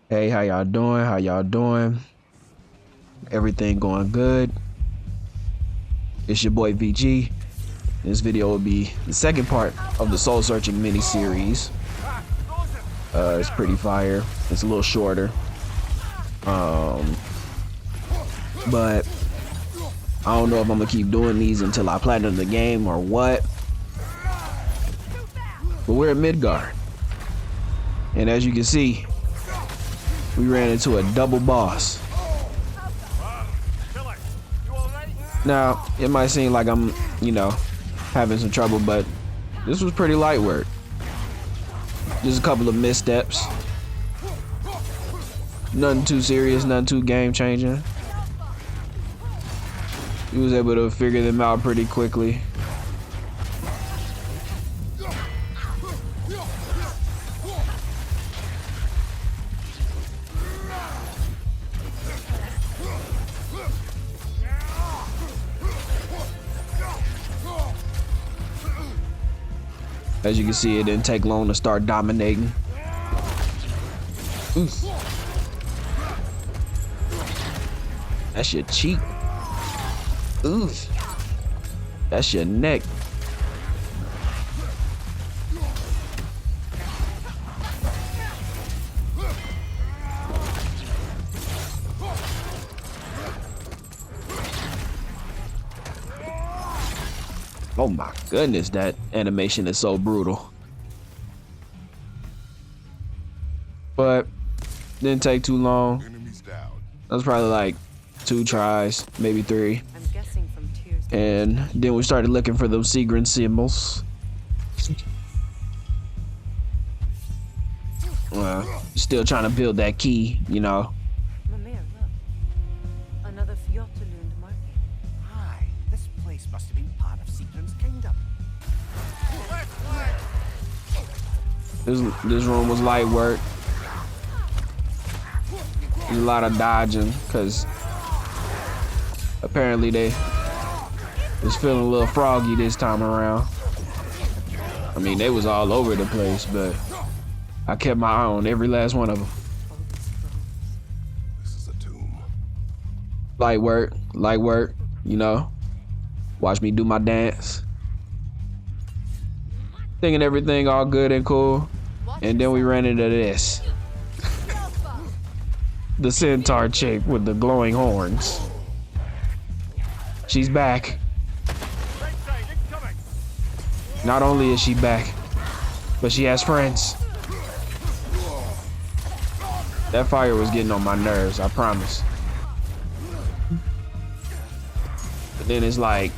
Hey, how y'all doing? How y'all doing? Everything going good? It's your boy VG. This video will be the second part of the Soul Searching mini series. It's pretty fire. It's a little shorter. But I don't know if I'm gonna keep doing these until I platinum the game or what. But we're at Midgard. And as you can see, we ran into a double boss. Now, it might seem like I'm, having some trouble, but this was pretty light work. Just a couple of missteps. Nothing too serious, nothing too game changing. He was able to figure them out pretty quickly. As you can see, it didn't take long to start dominating. Oof. That's your cheek. Oof. That's your neck. Oh my goodness, that animation is so brutal. But didn't take too long. That was probably like 2 tries, maybe 3. I'm guessing from tears. And then we started looking for those Seagrin symbols. Still trying to build that key, Mimir, look. Another Fjordlund market. Aye, this place must have been part of Siegfried's kingdom. This room was light work. There's a lot of dodging because apparently they was feeling a little froggy this time around. I mean, they was all over the place, but I kept my eye on every last one of them. This is a tomb. Light work, watch me do my dance. Thinking everything all good and cool. And then we ran into this. The centaur chick with the glowing horns. She's back. Not only is she back, but she has friends. That fire was getting on my nerves, I promise. But then it's like,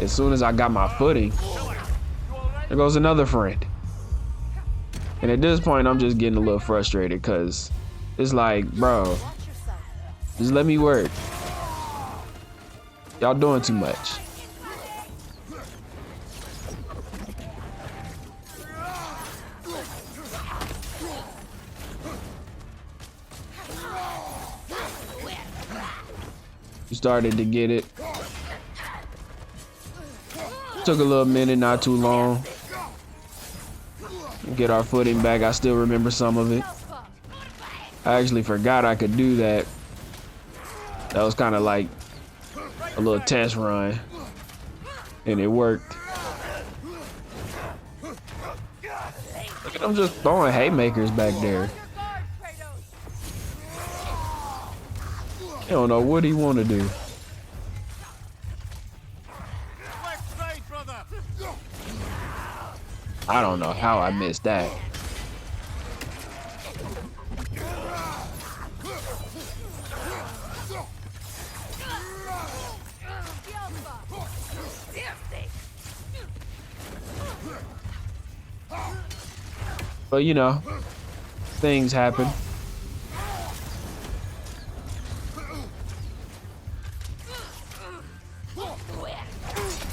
as soon as I got my footing, there goes another friend. And at this point, I'm just getting a little frustrated because it's like, bro, just let me work. Y'all doing too much. We started to get it. Took a little minute, not too long. Get our footing back. I still remember some of it. I actually forgot I could do that. That was kind of like a little test run. And it worked. Look at them just throwing haymakers back there. I don't know what he want to do. I don't know how I missed that. But things happen.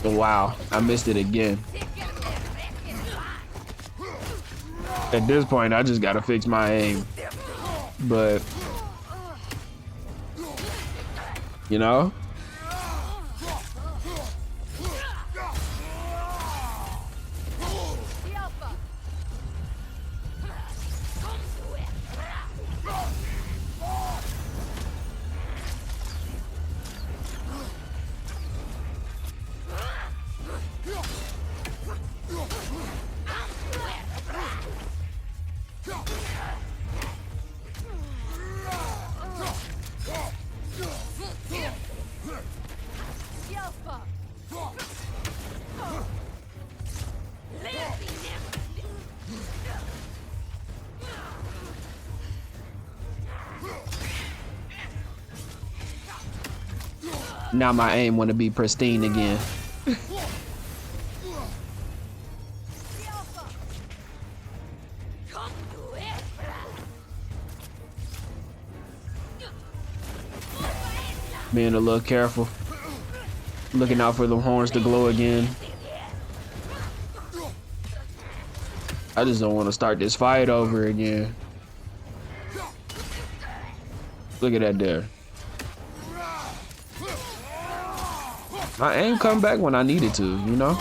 Wow, I missed it again. At this point, I just gotta fix my aim. But, Now my aim want to be pristine again. Being a little careful. Looking out for the horns to glow again. I just don't want to start this fight over again. Look at that there. My aim come back when I needed to, you know?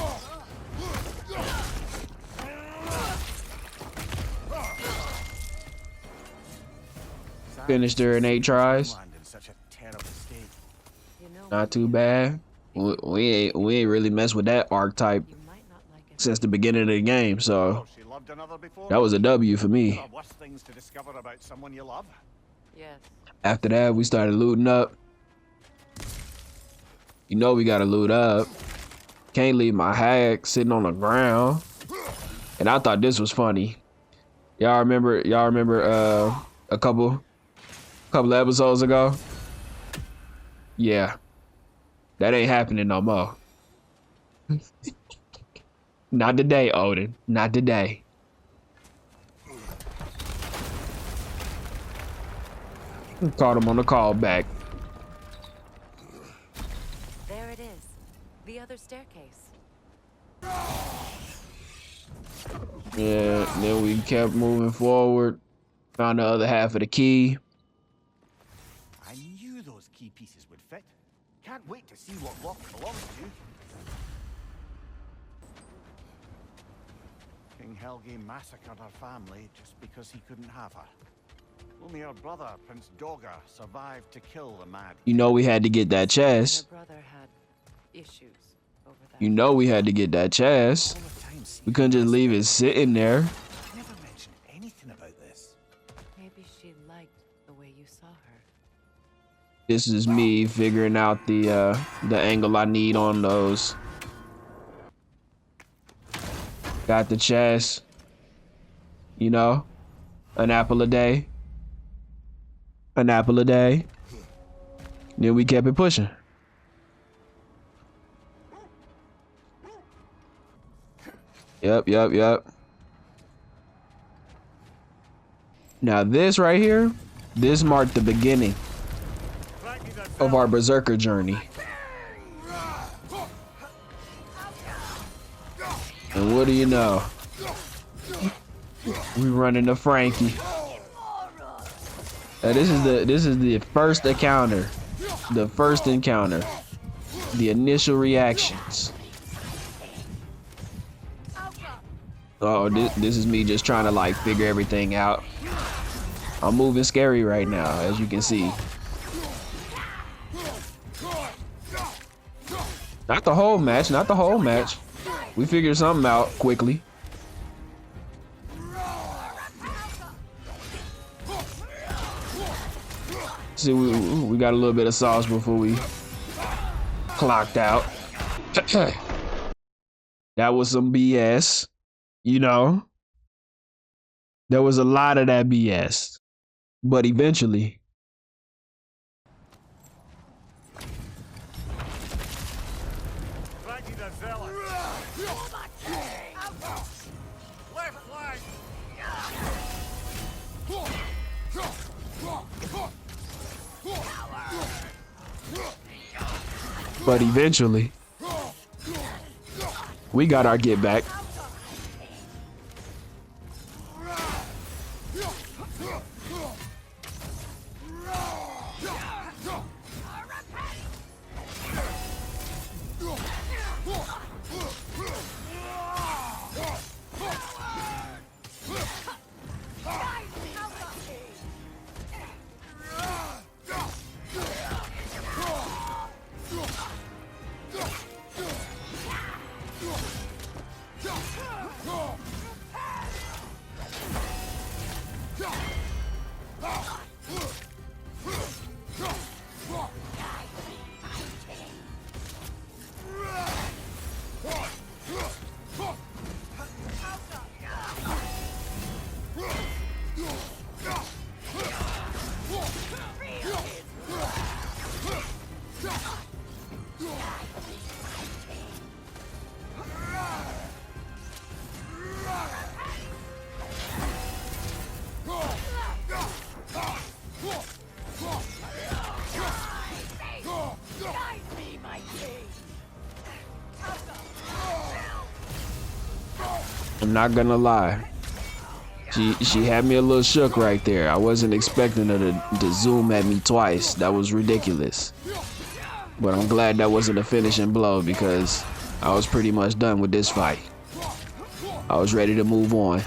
Finished her in 8 tries. Not too bad. We ain't really messed with that archetype since the beginning of the game, so that was a W for me. Yes. After that, we started looting up. You know we gotta loot up. Can't leave my hag sitting on the ground. And I thought this was funny. Y'all remember a couple episodes ago? Yeah. That ain't happening no more. Not today, Odin. Not today. Caught him on the call back. There it is. The other staircase. Yeah, then we kept moving forward. Found the other half of the key. I knew those key pieces would fit. Can't wait to see what lock it belongs to. King Helge massacred her family just because he couldn't have her. Only her brother, Prince Dogger, survived to kill the mad. You know we had to get that chest. Her brother had issues over that. You know we had to get that chest. We couldn't just leave it sitting there. Never mentioned anything about this. Maybe she liked the way you saw her. This is me figuring out the angle I need on those. Got the chest. You know, an apple a day. An apple a day. Then we kept it pushing. Yep. Now this right here, this marked the beginning of our berserker journey. And what do you know? We run into Frankie. Now this is the first encounter. The first encounter. The initial reactions. Oh, this is me just trying to like figure everything out. I'm moving scary right now, as you can see. Not the whole match, not the whole match. We figured something out quickly. See, we got a little bit of sauce before we clocked out. That was some BS, you know. There was a lot of that BS, but eventually. But eventually, we got our get back. I'm not gonna lie. She had me a little shook right there. I wasn't expecting her to zoom at me twice. That was ridiculous. But I'm glad that wasn't a finishing blow because I was pretty much done with this fight. I was ready to move on.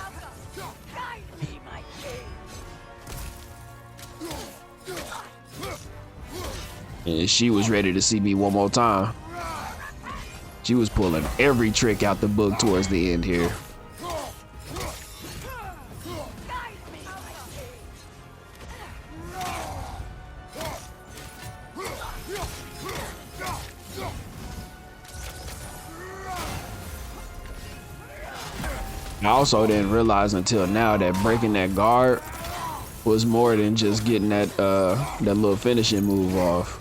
And she was ready to see me one more time. She was pulling every trick out the book towards the end here. I also didn't realize until now that breaking that guard was more than just getting that little finishing move off.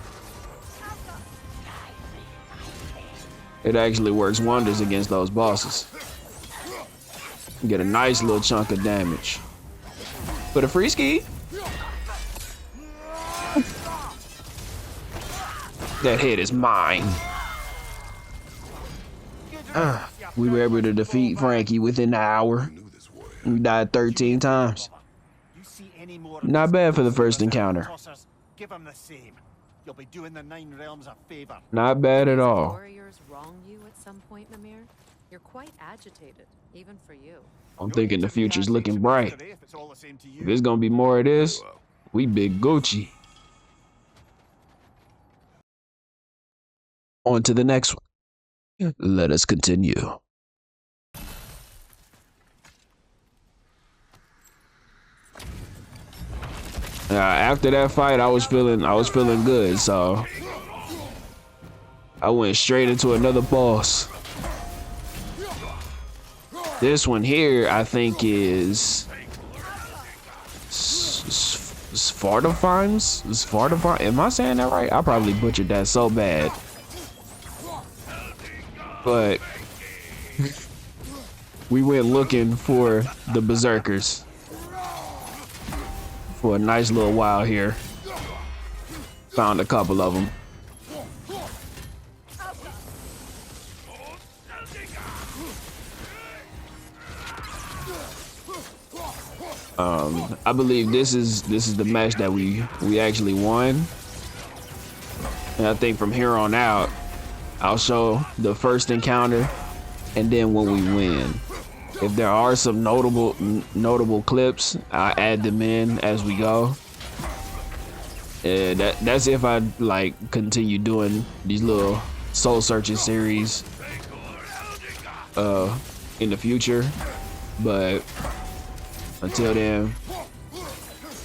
It actually works wonders against those bosses. You get a nice little chunk of damage. For the free ski. That head is mine. We were able to defeat Frankie within an hour. We died 13 times. Not bad for the first encounter. Give him the same. You'll be doing the Nine Realms a favor. Not bad at all. Warriors wrong you at some point, Namir? You're quite agitated, even for you. I'm thinking the future's looking bright. If there's gonna be more of this, we big Gucci. On to the next one. Let us continue. After that fight, I was feeling good, so I went straight into another boss. This one here, I think, is Svartalfheim's. Svartalfheim? Am I saying that right? I probably butchered that so bad. But we went looking for the berserkers for a nice little while here. Found a couple of them. I believe this is the match that we actually won. And I think from here on out, I'll show the first encounter and then when we win. If there are some notable clips, I add them in as we go. That's if I like continue doing these little soul searching series in the future. But until then,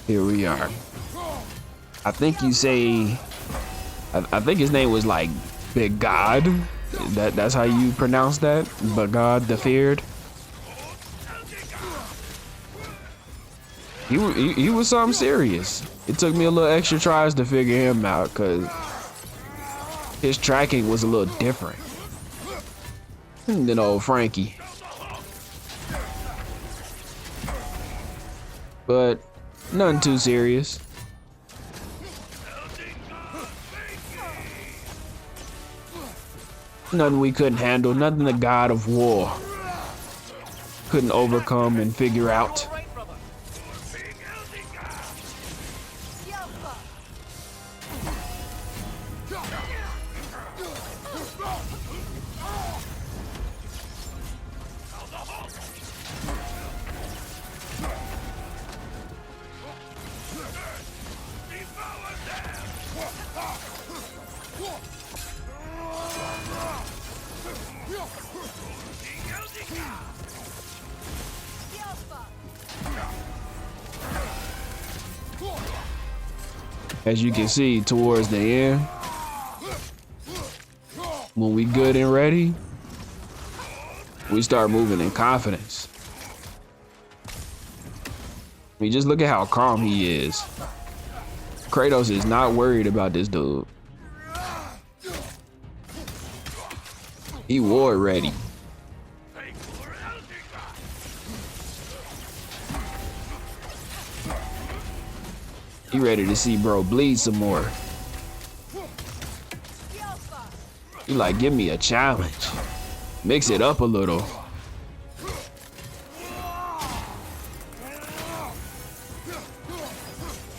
here we are. I think you say, I think his name was like Big God. That's how you pronounce that? But God the Feared. He was something serious. It took me a little extra tries to figure him out because his tracking was a little different than old Frankie. But nothing too serious. Nothing we couldn't handle, nothing the God of War couldn't overcome and figure out. As you can see towards the end, when we good and ready, we start moving in confidence. I mean, just look at how calm he is. Kratos is not worried about this dude. He war ready. He ready to see bro bleed some more. He like, give me a challenge. Mix it up a little.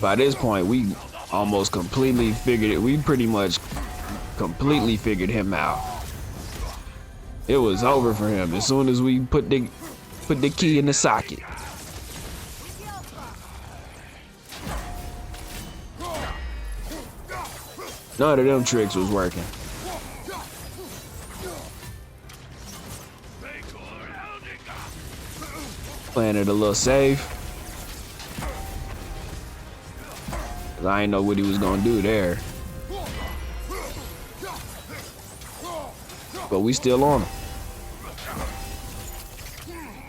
By this point, we almost completely figured it. We pretty much completely figured him out. It was over for him as soon as we put the key in the socket. None of them tricks was working. Playing it a little safe. I didn't know what he was gonna do there. But we still on him.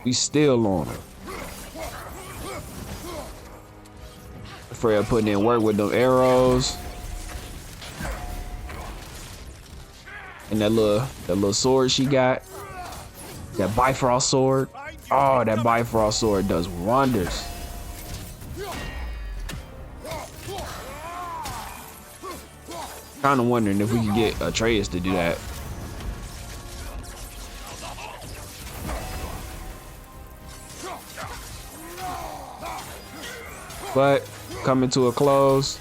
We still on him. Freya putting in work with them arrows. And that little sword she got. That Bifrost sword. Oh, that Bifrost sword does wonders. Kind of wondering if we could get Atreus to do that. But coming to a close.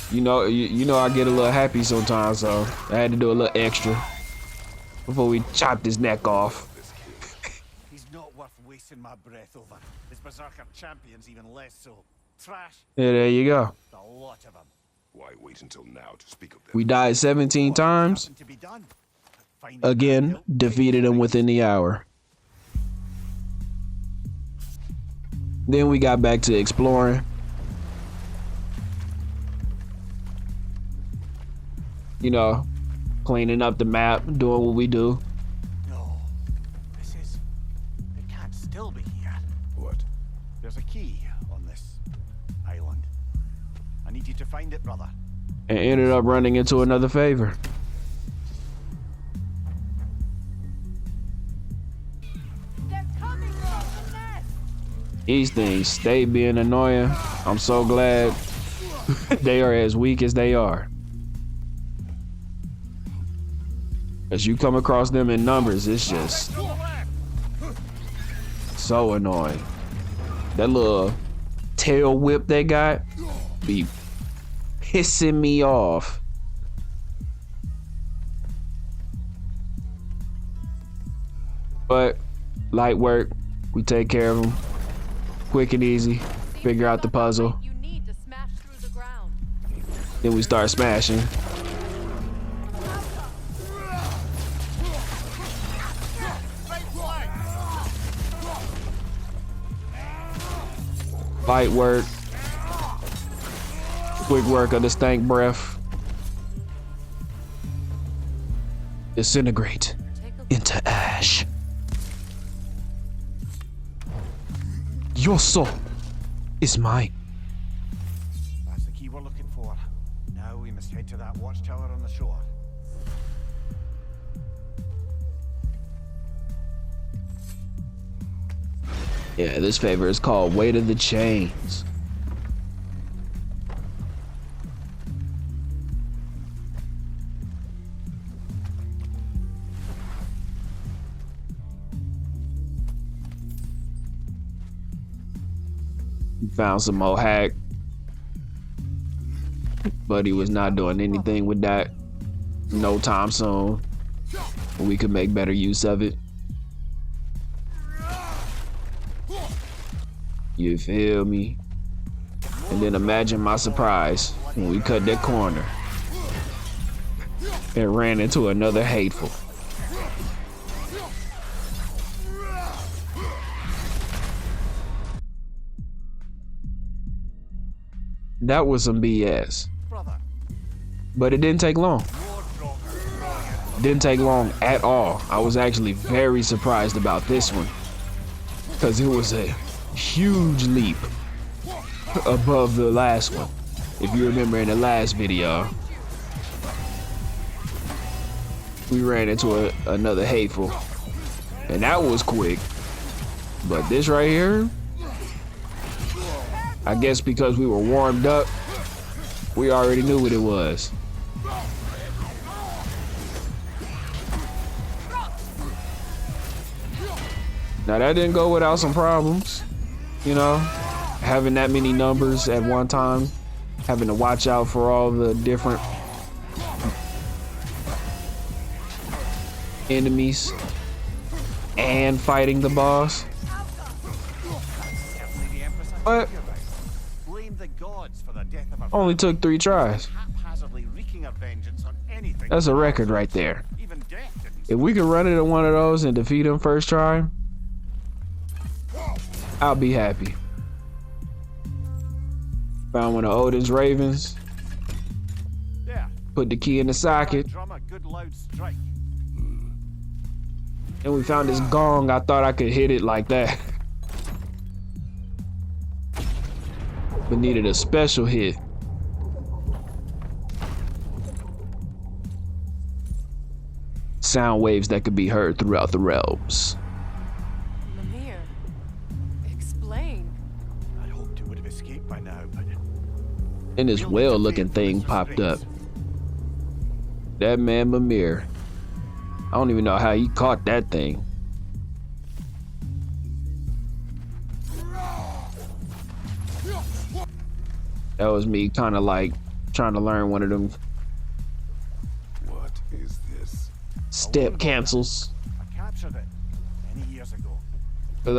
You know I get a little happy sometimes, so I had to do a little extra before we chopped his neck off. He's not worth wasting my breath over. His berserker champion's even less so. Trash. Yeah, there you go. A lot of them. Why wait until now to speak of them? We died 17 times. Nothing to be done. Again, defeated him within the hour. Then we got back to exploring. You know, cleaning up the map, doing what we do. No, it can't still be here. What? There's a key on this island. I need you to find it, brother. And ended up running into another favor. They're coming from the nest. These things stay being annoying. I'm so glad they are as weak as they are. As you come across them in numbers, it's just so annoying. That little tail whip they got be pissing me off. But light work, we take care of them. Quick and easy, figure out the puzzle. You need to smash through the ground. Then we start smashing. Light work. Quick work of the stank breath. Disintegrate into ash. Your soul is mine. That's the key we're looking for. Now we must head to that watchtower on the shore. Yeah, this favor is called Weight of the Chains. Found some more hack, but he was not doing anything with that no time soon. We could make better use of it. You feel me? And then imagine my surprise when we cut that corner and ran into another hateful. That was some BS. Brother, But it didn't take long. Didn't take long at all. I was actually very surprised about this one, because it was a huge leap above the last one. If you remember in the last video, we ran into another hateful, and that was quick. But this right here, I guess because we were warmed up, we already knew what it was. Now that didn't go without some problems, you know. having that many numbers at one time, having to watch out for all the different enemies and fighting the boss. What? Blame the gods for the death of a Only took 3 tries. haphazardly wreaking a vengeance on anything. That's a record right there. Even death didn't. If we could run into one of those and defeat him first try, I'll be happy. Found one of Odin's ravens. There. Put the key in the socket. Drum a good loud strike. And we found this gong. I thought I could hit it like that. But needed a special hit. Sound waves that could be heard throughout the realms. Mimir, explain. I'd hoped it would have escaped by now, but And this whale-looking thing popped up. That man Mimir. I don't even know how he caught that thing. That was me kind of like trying to learn one of them What is this? step cancels. I captured it many years ago. Cause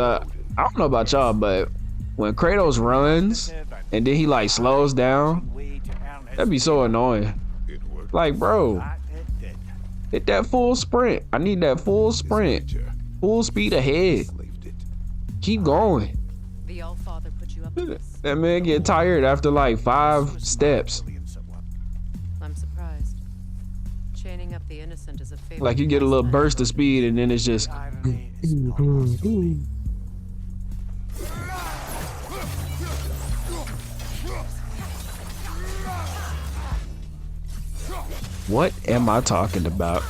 I don't know about y'all, but when Kratos runs and then he like slows down, Way to earn his that'd be so annoying. It worked. Like, bro, that it did. hit that full sprint. I need that full sprint. Creature Full speed ahead. slaved it. Keep going. The Allfather put you up to this. That man get tired after like 5 steps. Brilliance at work. I'm surprised. Chaining up the innocent is a favorite. Like you get a little pastime. burst of speed and then it's just Irony is not lost. what am I talking about?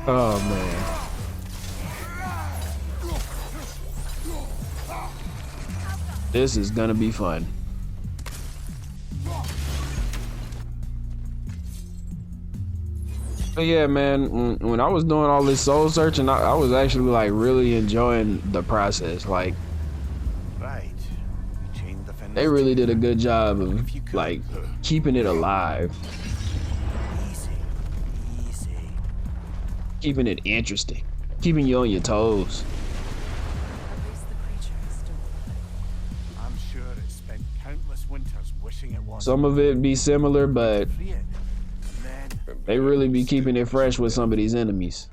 Oh man. This is gonna be fun. But yeah, man, when I was doing all this soul searching, I was actually like really enjoying the process. Like Right. We chained the Finns they really did a together. good job of like keeping it alive, Easy. Easy. keeping it interesting, keeping you on your toes. At least the creature is still alive. I'm sure it spent countless winters wishing it was. Some of it be similar, but Free it. And then they really be keeping it fresh with some of these enemies.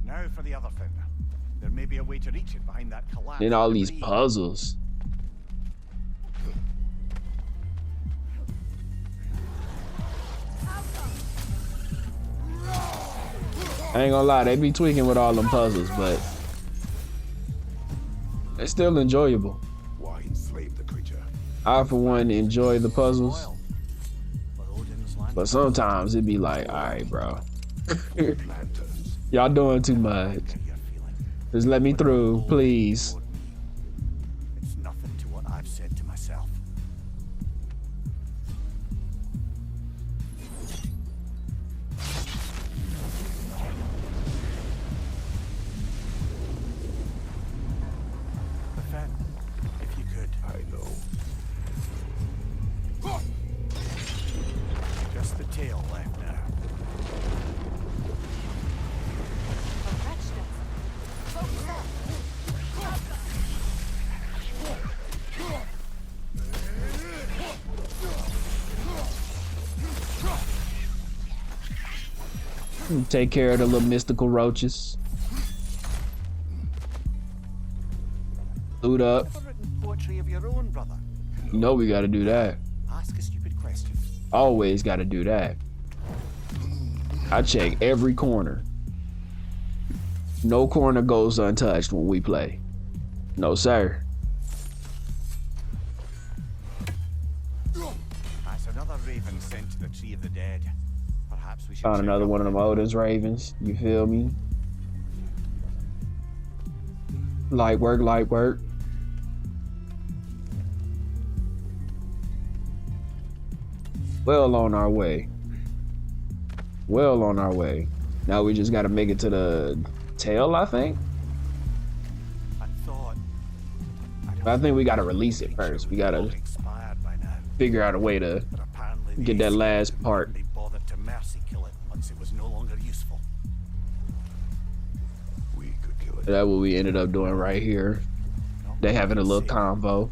now for the other Finn. There may be a way to reach it behind that collapse. And all these puzzles. I ain't gonna lie, they be tweaking with all them puzzles, but they're still enjoyable. Why enslave the creature? I, for one, enjoy the puzzles, But Odin's land. but sometimes it be like, all right, bro, Lanterns. y'all doing too much. Your feeling. Just let me through, please. It's nothing to what I've said to myself. The Fen, if you could. I know. Just the tail left now. Take care of the little mystical roaches. Loot up. Ever written poetry of your own, brother? You know we gotta do that. Ask a stupid question. Always gotta do that. I check every corner. No corner goes untouched when we play. No, sir. That's another raven sent to the Tree of the Dead. Perhaps we should Found check another up one of on them it. Odin's ravens. You feel me? Light work, light work. Well on our way. Well on our way. Now we just gotta make it to the tail, I think. I thought But I think we gotta release it first. We gotta expired by now. figure out a way to But apparently the get that AC last couldn't part. even be bothered to mercy kill it once it was no longer useful. We could kill it. That's what we ended up doing right here. They having a little convo.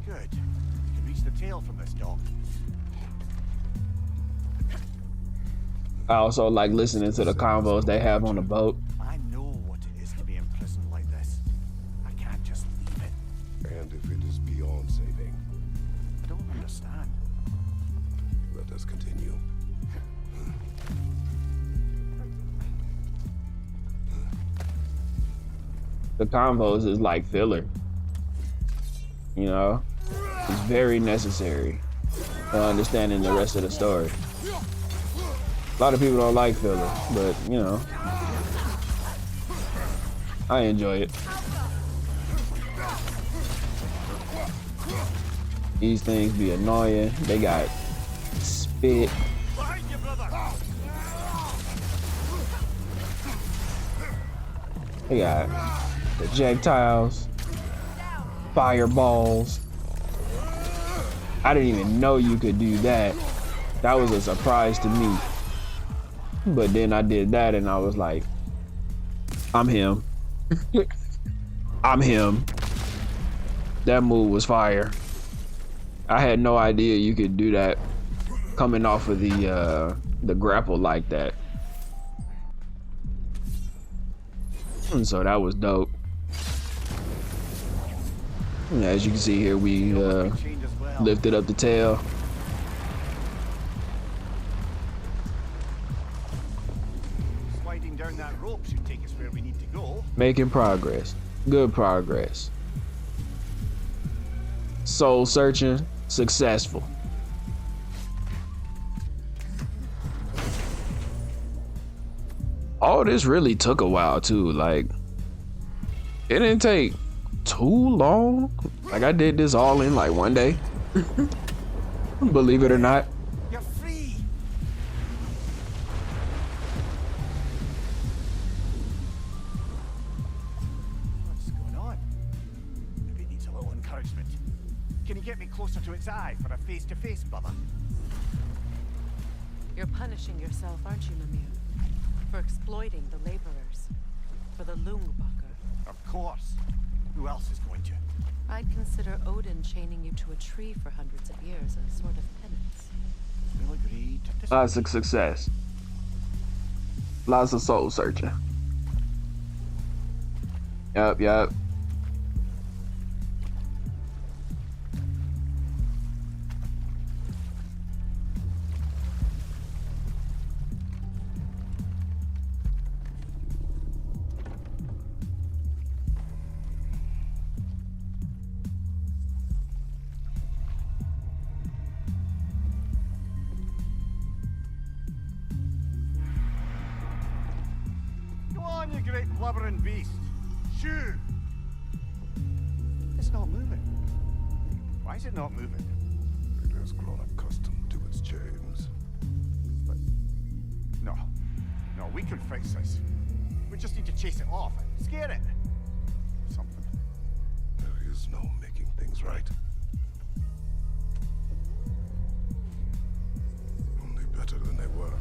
Good. You can reach the tail from this dog. I also like listening to the convos they have on the boat. I know what it is to be imprisoned like this. I can't just leave it. And if it is beyond saving, I don't understand. let us continue. The convos is like filler. You know? It's very necessary for understanding the rest of the story. A lot of people don't like filler, but you know, I enjoy it. These things be annoying. They got spit. Behind you, brother! They got projectiles, fireballs. I didn't even know you could do that. That was a surprise to me. But then I did that and I was like, I'm him. I'm him. That move was fire. I had no idea you could do that coming off of the grapple like that. And so that was dope. And as you can see here, we Change as well. lifted up the tail. Sliding down that rope should take us where we need to go. Making progress. Good progress. Soul searching, successful. All this really took a while too. Like, it didn't take too long. Like, I did this all in like one day. Believe it or not. You're free! What's going on? Maybe it needs a little encouragement. Can you get me closer to its eye for a face-to-face, brother? You're punishing yourself, aren't you, Mimir? For exploiting the laborers. For the Lungbacher. Of course. Who else is going to? I'd consider Odin chaining you to a tree for hundreds of years as a sort of penance. We'll agree to disagree. Lots of success. Lots of soul searching. Yep. Go on, you great blubbering beast. Shoo! It's not moving. Why is it not moving? It has grown accustomed to its chains. No. No, we can fix this. We just need to chase it off and scare it. Something. There is no making things right. Only better than they were.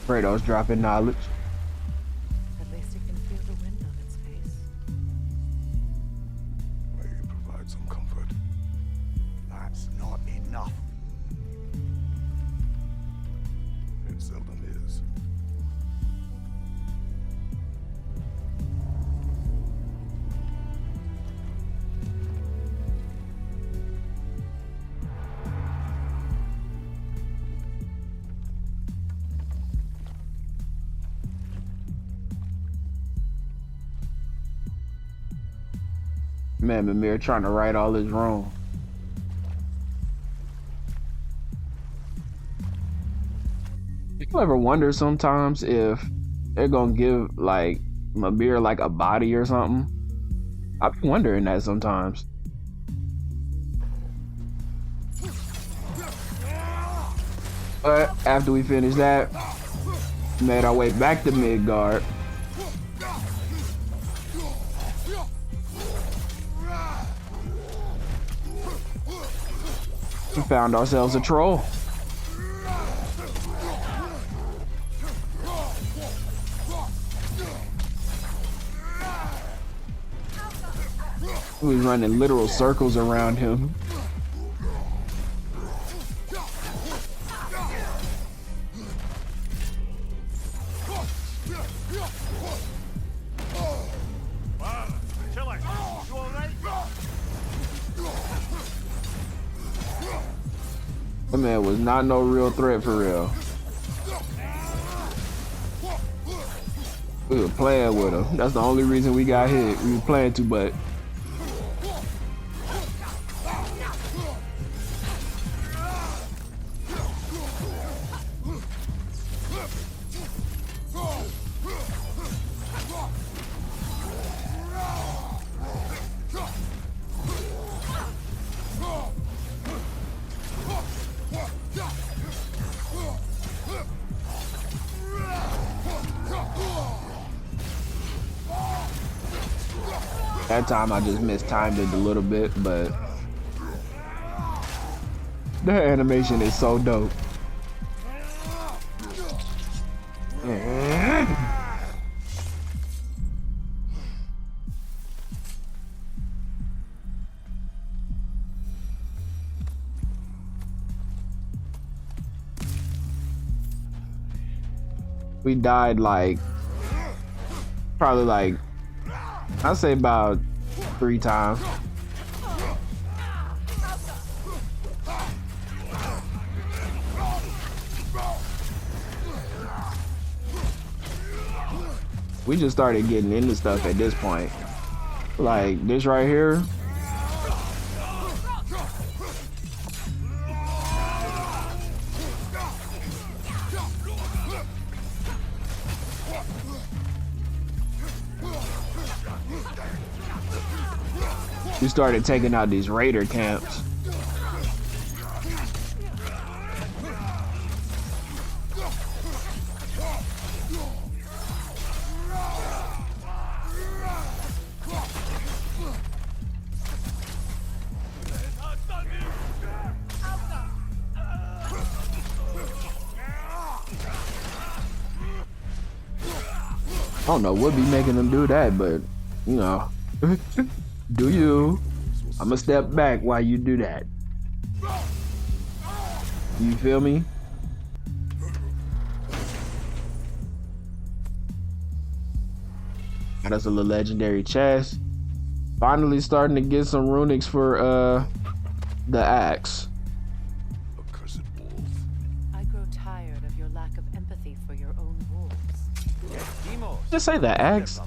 Fredo's dropping knowledge. At least you can feel the wind on its face. May it provide some comfort. That's not enough. It seldom is. Man, Mimir trying to right all his wrong. You ever wonder sometimes if they're gonna give like Mimir like a body or something? I've been wondering that sometimes. But after we finished that, made our way back to Midgard. We found ourselves a troll. We was running literal circles around him. That man was not no real threat for real. We were playing with him. That's the only reason we got hit. We were playing too much. That time I just mistimed it a little bit, but the animation is so dope. We died like, probably like, I'd say about 3 times. We just started getting into stuff at this point. Like this right here. We started taking out these raider camps. I don't know what be making them do that, but you know. Do you? I'ma step back while you do that. You feel me? Got us a little legendary chest. Finally starting to get some runics for the axe. Accursed wolf. I grow tired of your lack of empathy for your own wolves. Just say the axe.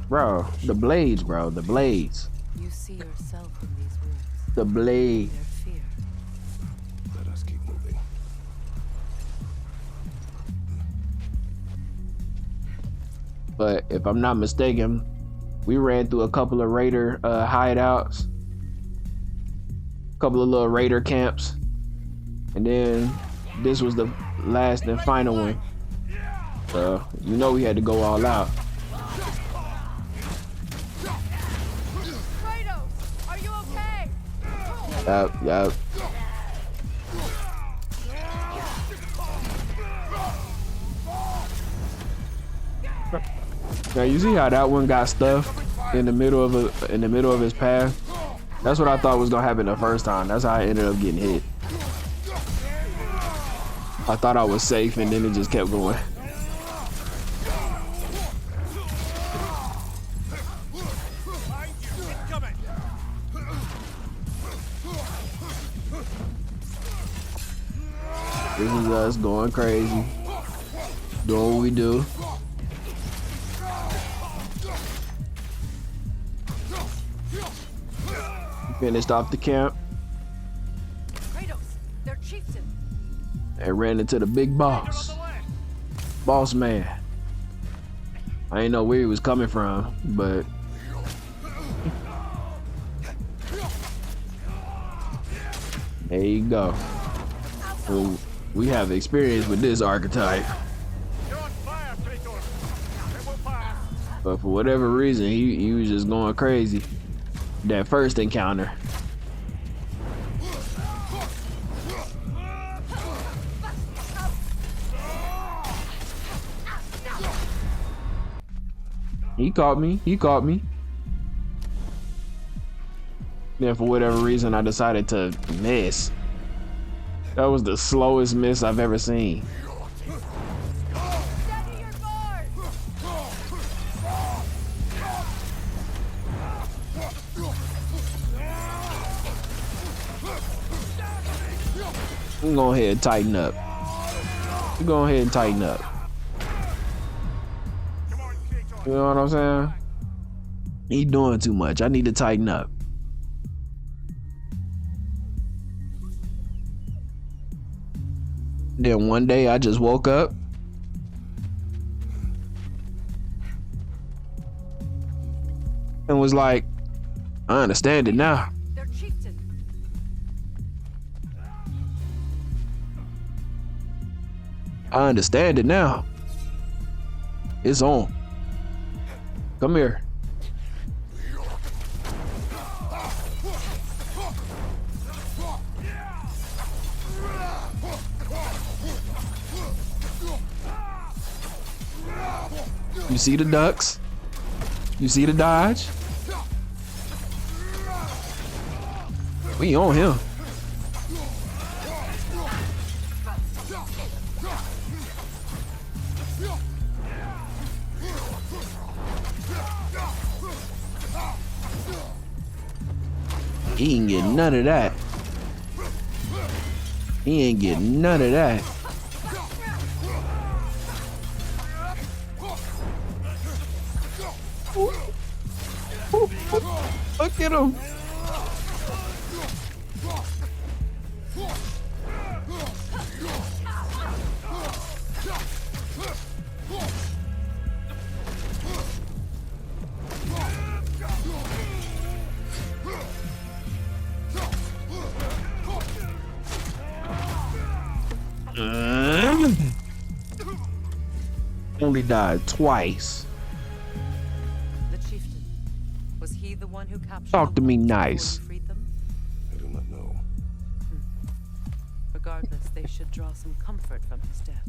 Bro, the blades, bro, the blades. You see yourself in these wolves. The blade. Their fear. Let us keep moving. But if I'm not mistaken, we ran through a couple of raider hideouts, a couple of little raider camps, and then this was the last and final one. So you know we had to go all out. Are you okay? Yep. Now you see how that one got stuffed in the middle of his path? That's what I thought was gonna happen the first time. That's how I ended up getting hit. I thought I was safe and then it just kept going. This is us going crazy, doing what we do. Finished off the camp Their chieftain. and ran into the big boss man. I didn't know where he was coming from, but there you go. We have experience with this archetype. You're on fire, Kratos. It will pass. But for whatever reason, he was just going crazy. That first encounter. He caught me. He caught me. Then for whatever reason, I decided to miss. That was the slowest miss I've ever seen. I'm going ahead and tighten up. Go ahead and tighten up. You know what I'm saying? He doing too much. I need to tighten up. Then one day I just woke up and was like, I understand it now. Their chieftain. I understand it now. It's on. Come here. You see the ducks? You see the dodge? We on him. He ain't getting none of that. He ain't getting none of that. Look at him. Only died twice. The chieftain. Was he the one who captured Talk to the me wolves before nice. he freed them? I do not know. Regardless, they should draw some comfort from his death.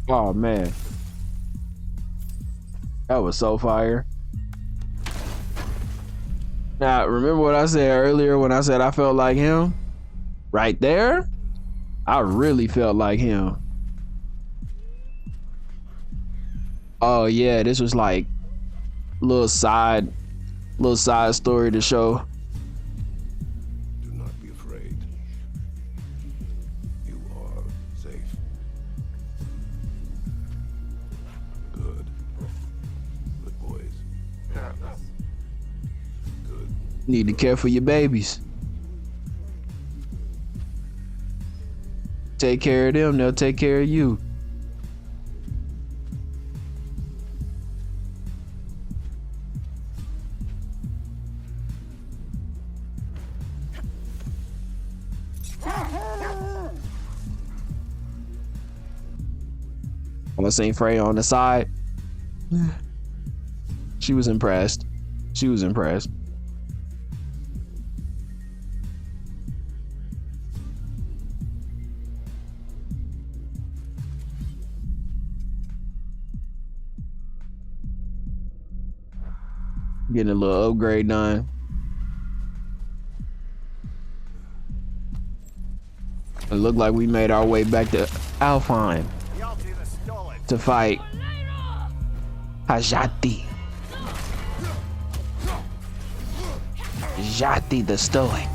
Oh man. That was so fire. Now, remember what I said earlier when I said I felt like him? Right there, I really felt like him. Oh yeah, this was like little side story to show. Do not be afraid. You are safe. Good. Good boys. Good. Need to care for your babies. Take care of them, they'll take care of you. I seen Freya on the side. She was impressed. She was impressed. Getting a little upgrade done. It looked like we made our way back to Alfheim to fight Hajati. Jati the Stoic.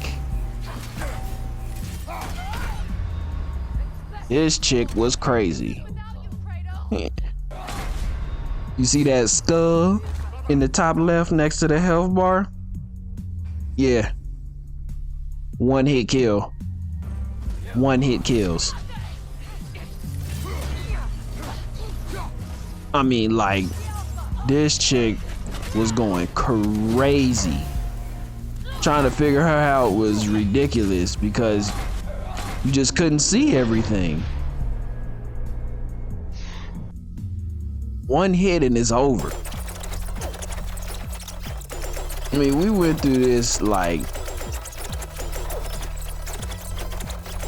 This chick was crazy. You see that skull in the top left next to the health bar? Yeah. One hit kill. One hit kills. I mean, like, this chick was going crazy. Trying to figure her out was ridiculous because You just couldn't see everything. One hit and it's over. I mean, we went through this like,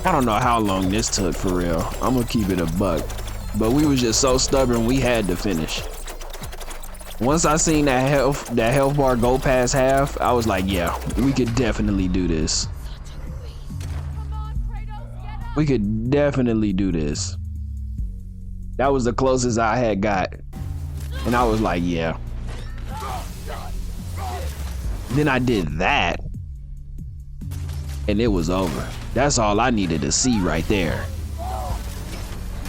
I don't know how long this took for real. I'm gonna keep it a buck. But we was just so stubborn, we had to finish. Once I seen that health bar go past half, I was like, yeah, we could definitely do this. We could definitely do this. That was the closest I had got. And I was like, yeah. Then I did that. And it was over. That's all I needed to see right there.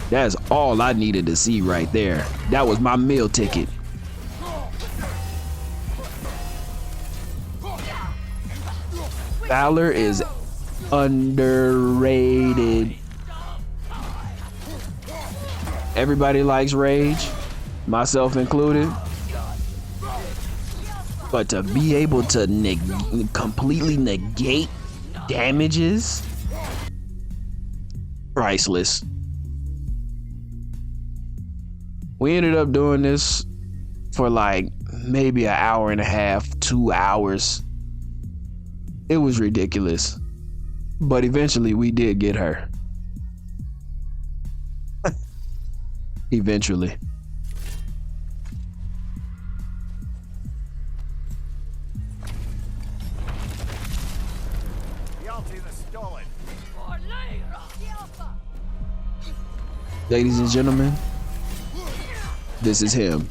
That's all I needed to see right there. That was my meal ticket. Valor is underrated. Everybody likes rage, myself included. But to be able to completely negate damages, priceless. We ended up doing this for like maybe an hour and a half, 2 hours. It was ridiculous. But eventually we did get her. Eventually. Ladies and gentlemen, this is him.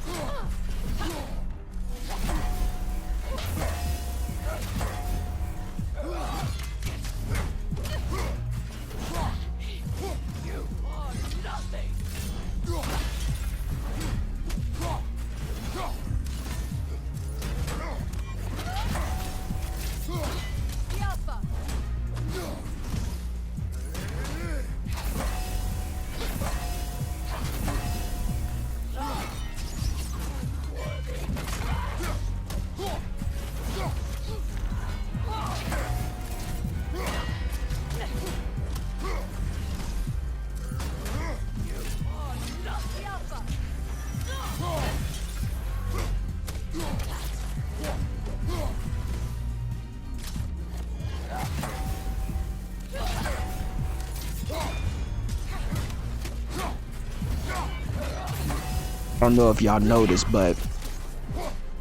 I don't know if y'all noticed, but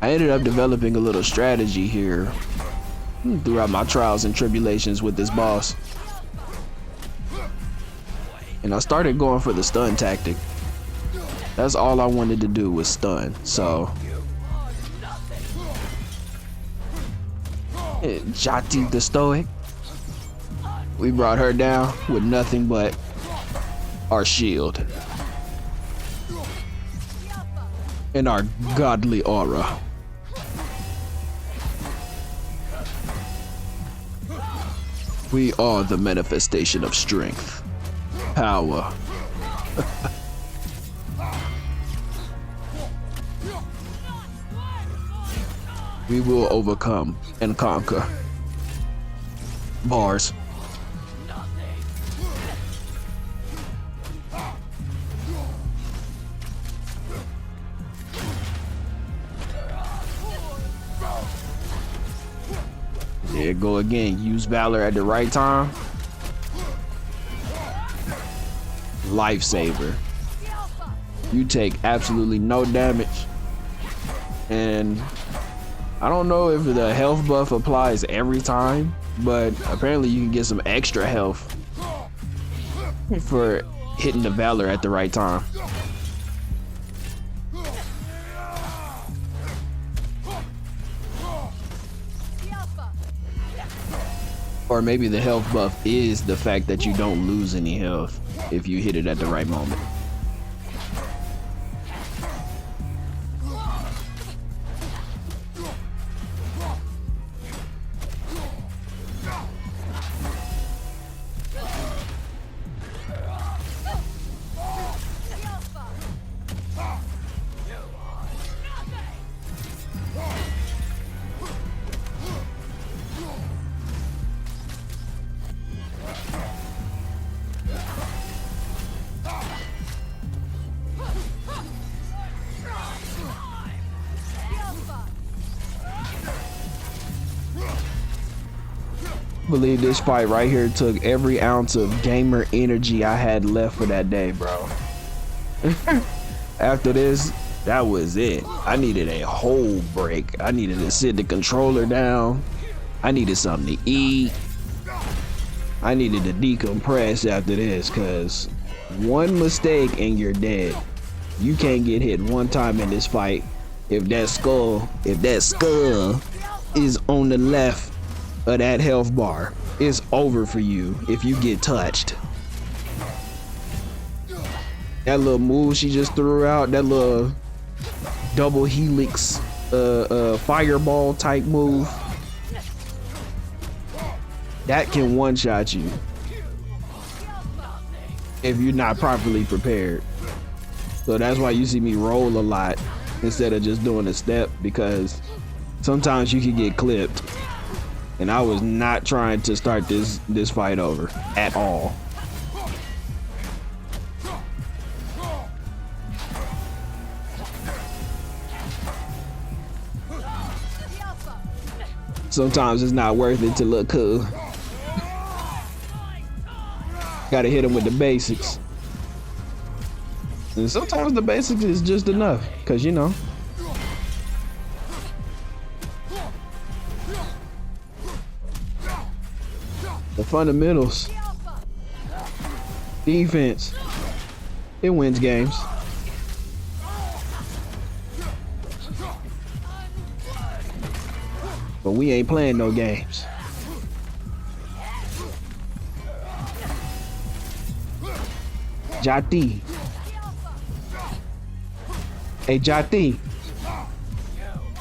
I ended up developing a little strategy here throughout my trials and tribulations with this boss. And I started going for the stun tactic. That's all I wanted to do was stun. So Jati the Stoic, we brought her down with nothing but our shield and our godly aura. We are the manifestation of strength, power. We will overcome and conquer. Bars. There you go again. Use Valor at the right time. Lifesaver. You take absolutely no damage. And I don't know if the health buff applies every time, but apparently you can get some extra health for hitting the Valor at the right time. Or maybe the health buff is the fact that you don't lose any health if you hit it at the right moment. believe this fight right here took every ounce of gamer energy I had left for that day, bro. After this, that was it. I needed a whole break. I needed to sit the controller down. I needed something to eat. I needed to decompress after this, cause one mistake and you're dead. You can't get hit one time in this fight. If that skull is on the left of that health bar, it's over for you if you get touched. That little move she just threw out, that little double helix fireball type move, that can one-shot you if you're not properly prepared. So that's why you see me roll a lot instead of just doing a step, because sometimes you can get clipped, and I was not trying to start this fight over at all. Sometimes it's not worth it to look cool. Gotta hit him with the basics. And sometimes the basics is just enough, cause you know. The fundamentals. Defense. It wins games. But we ain't playing no games. Jati. Hey, Jati.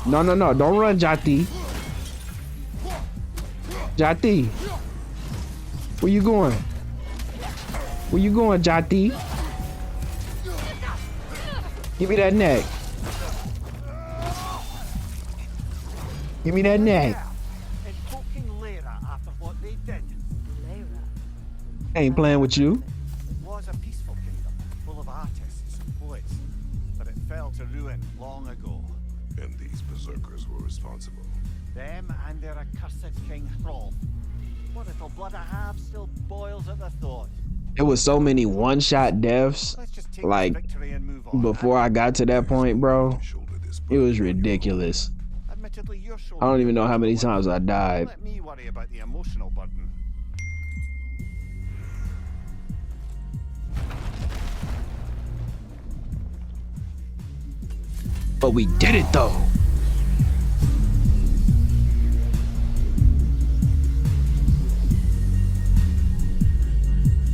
No, don't run, Jati. Jati. Where you going? Where you going, Jati? Give me that neck. Give me that neck. I ain't playing with you. It was a peaceful kingdom, full of artists and poets, but it fell to ruin long ago. And these berserkers were responsible. Them and their accursed King Hrolf. What little blood I have still boils at the thought. There was so many one-shot deaths, Let's just take like, the victory and move on. before I got to that point, bro. Shoulder this It was burden. ridiculous. Admittedly, your I don't even know how many times I died. Let me worry about the emotional burden. But we did it though.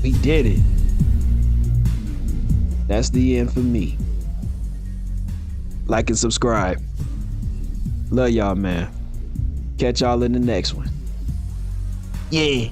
We did it. That's the end for me. Like and subscribe. Love y'all, man. Catch y'all in the next one. Yeah.